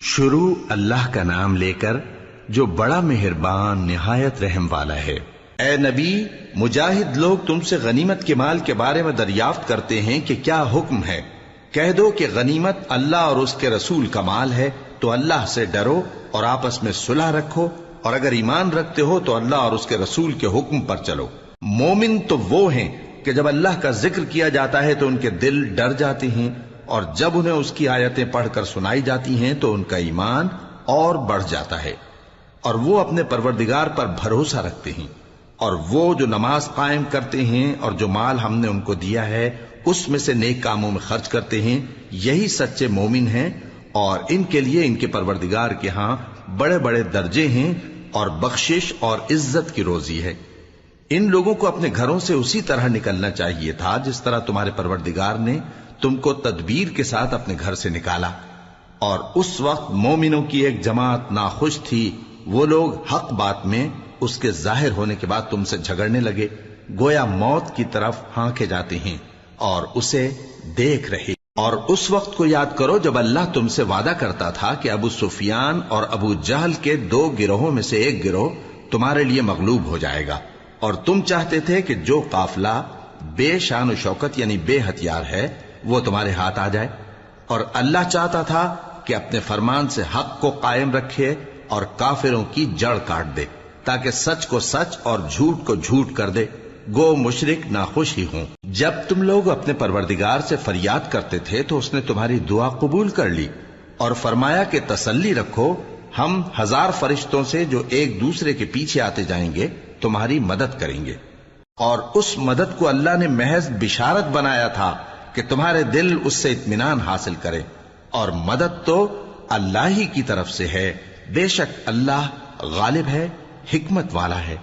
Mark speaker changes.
Speaker 1: شروع اللہ کا نام لے کر جو بڑا مہربان نہایت رحم والا ہے۔ اے نبی، مجاہد لوگ تم سے غنیمت کے مال کے بارے میں دریافت کرتے ہیں کہ کیا حکم ہے۔ کہہ دو کہ غنیمت اللہ اور اس کے رسول کا مال ہے، تو اللہ سے ڈرو اور آپس میں صلح رکھو، اور اگر ایمان رکھتے ہو تو اللہ اور اس کے رسول کے حکم پر چلو۔ مومن تو وہ ہیں کہ جب اللہ کا ذکر کیا جاتا ہے تو ان کے دل ڈر جاتے ہیں، اور جب انہیں اس کی آیتیں پڑھ کر سنائی جاتی ہیں تو ان کا ایمان اور بڑھ جاتا ہے، اور وہ اپنے پروردگار پر بھروسہ رکھتے ہیں، اور وہ جو نماز قائم کرتے ہیں اور جو مال ہم نے ان کو دیا ہے اس میں سے نیک کاموں میں خرچ کرتے ہیں، یہی سچے مومن ہیں، اور ان کے لیے ان کے پروردگار کے ہاں بڑے بڑے درجے ہیں اور بخشش اور عزت کی روزی ہے۔ ان لوگوں کو اپنے گھروں سے اسی طرح نکلنا چاہیے تھا جس طرح تمہارے پروردگار نے تم کو تدبیر کے ساتھ اپنے گھر سے نکالا، اور اس وقت مومنوں کی ایک جماعت ناخوش تھی، وہ لوگ حق بات میں اس کے ظاہر ہونے کے بعد تم سے جھگڑنے لگے، گویا موت کی طرف ہانکے جاتے ہیں اور اسے دیکھ رہے۔ اور اس وقت کو یاد کرو جب اللہ تم سے وعدہ کرتا تھا کہ ابو سفیان اور ابو جہل کے 2 گروہوں میں سے ایک گروہ تمہارے لیے مغلوب ہو جائے گا، اور تم چاہتے تھے کہ جو قافلہ بے شان و شوکت یعنی بے ہتھیار ہے وہ تمہارے ہاتھ آ جائے، اور اللہ چاہتا تھا کہ اپنے فرمان سے حق کو قائم رکھے اور کافروں کی جڑ کاٹ دے، تاکہ سچ کو سچ اور جھوٹ کو جھوٹ کر دے، گو مشرک ناخوش ہی ہوں۔ جب تم لوگ اپنے پروردگار سے فریاد کرتے تھے تو اس نے تمہاری دعا قبول کر لی، اور فرمایا کہ تسلی رکھو، ہم 1000 فرشتوں سے جو ایک دوسرے کے پیچھے آتے جائیں گے تمہاری مدد کریں گے۔ اور اس مدد کو اللہ نے محض بشارت بنایا تھا کہ تمہارے دل اس سے اطمینان حاصل کریں، اور مدد تو اللہ ہی کی طرف سے ہے، بے شک اللہ غالب ہے، حکمت والا ہے۔